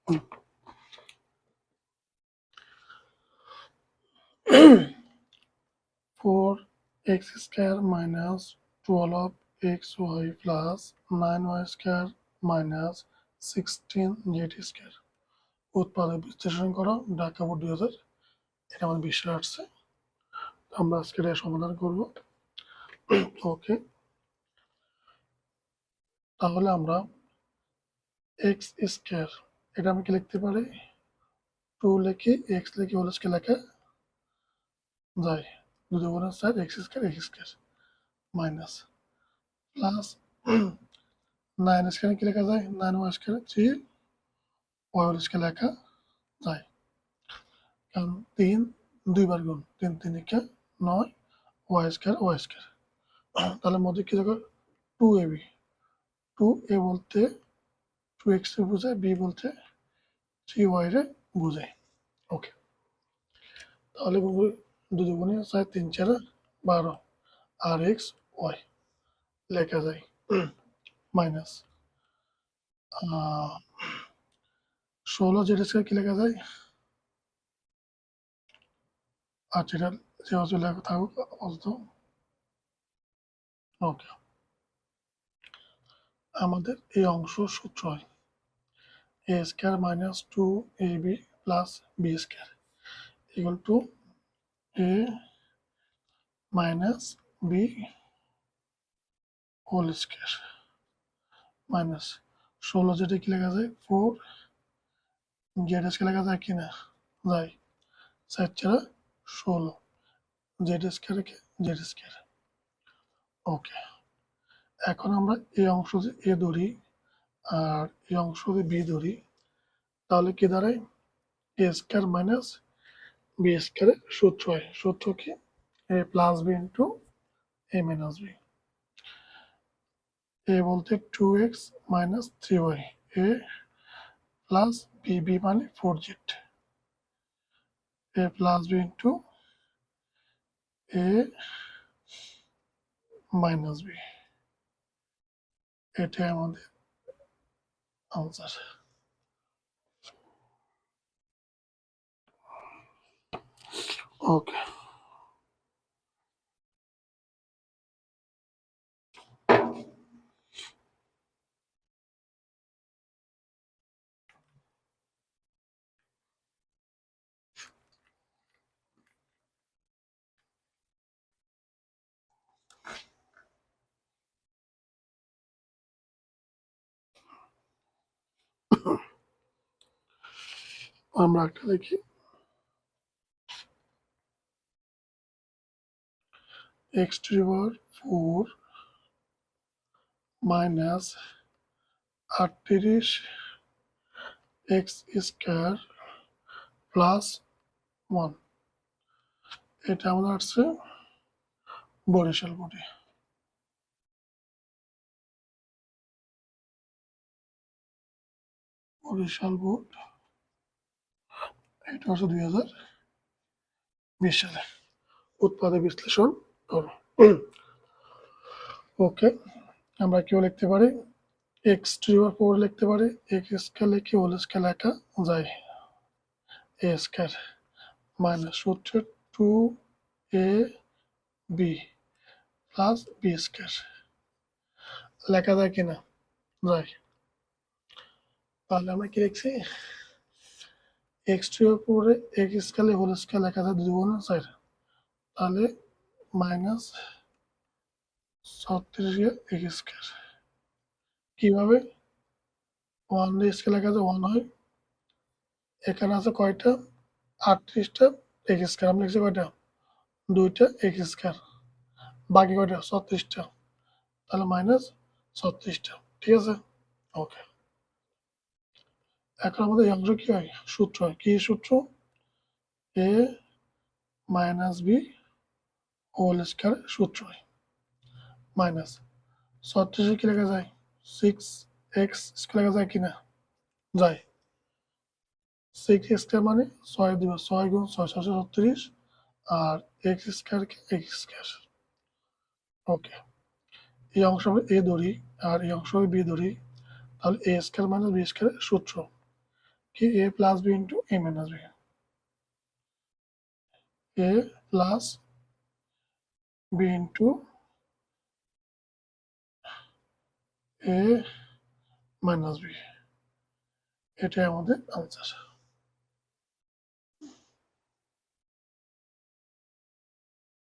4x square minus 12xy plus 9y square minus 16z square উৎপাদক বিশ্লেষণ করো Dhaka board 2000। এটা আমাদের বিষয় আসছে, আমরা আজকে এটা সমাধান করব। ওকে, তাহলে আমরা এক্স স্কোয়ার এটা আমি কি লিখতে পারি, 2 লিখি এক্স লিখি হোল স্কোয়ার লেখা যায়, 2 দুগুণের 4 x square minus plus 9 square কি লেখা যায়, 9y square 3 Y whole square লেখা যায়, কারণ 3 দুইবার গুণ 3 3 কে 9 ওয়াই স্কোয়ার। তাহলে মধ্যে কি দেখো 2ab, 2a বলতে 2x বোঝায়, b বলতে 3y রে বোঝায়। ওকে, তাহলে 2 দুগুণে 4 3 4 12 আর এক্স ওয়াই লেখা যায় মাইনাস 16 যেটা কি লেখা যায়, আচ্ছা এটা যেভাবে লেখা থাকুক আপাতত। ওকে, আমাদের এই অংশ সূত্র হয় a square minus 2ab plus B square equal to a minus B whole square minus 16 যেটা কি লেখা যায় 4 জেড স্কয়ার লেখা যায় কিনা যায়, 4 4 16 জেড স্কয়ার কে জেড স্কয়ার। ওকে, এখন আমরা এই অংশ যে এ ধরি আর এই অংশ যে বি ধরি, তাহলে কি দাঁড়ায় এ স্কয়ার মাইনাস বি স্কয়ারের সূত্র হয়, সূত্র কি এ প্লাস বি ইন্টু এ মাইনাস বি। এ বলতে 2x মাইনাস 3y, এ প্লাস বি, বি মানে 4z, এ প্লাস বি ইন্টু এ মাইনাস বি, এটাই আমাদের আনসার। ওকে, আমরা একটা দেখি x to the power 4 minus 38 x square plus 1, এটা আমাদের আসছে বরিশাল বোর্ডে। বরিশাল বোর্ড এটা হচ্ছে 2020 সালে। উৎপাদক বিশ্লেষণ করো। ওকে, আমরা কেউ লিখতে পারি এক্স টু দি পাওয়ার 4 লিখতে পারি, এক্স স্কয়ার লিখে হোল স্কয়ার লেখা যায়, এ স্কয়ার মাইনাস সূত্র 2ab প্লাস বি স্কয়ার লেখা যায় কিনা যায়, তাহলে আমরা কি লিখছি X to the power 4 X square whole square লেখা যায় 2 গুণ 4, তাহলে মাইনাস 36 এক্স স্কয়ার। কিভাবে 1 দিয়ে স্কয়ার লেখা যায় 1 হয়, এখানে আছে কয়টা 38টা এক্স স্কয়ার, আমরা লিখছি কয়টা 2টা এক্স স্কয়ার, বাকি কয়টা 36টা, তাহলে মাইনাস 36টা। ঠিক আছে, ওকে। এখন আমাদের এই অংশ কি হয়, সূত্র হয়, কি সূত্র এ মাইনাস বি হোল স্কয়ার সূত্র হয়, মাইনাস 36 কি লেখা যায় 6x স্কয়ার লেখা যায় কিনা যায়, 6x স্কয়ার মানে 6 দিব, 6 গুণ 6 636 আর x স্কয়ার কে x স্কয়ার। ওকে, এই অংশ আমরা এ ধরি আর এই অংশ বি ধরি, তাহলে এ স্কয়ার মাইনাস বি স্কয়ারের সূত্র কি এ প্লাস বি ইন্টু এ মাইনাস বি, এ প্লাস বি ইন্টু এ মাইনাস বি, এটাই আমাদের আনসার।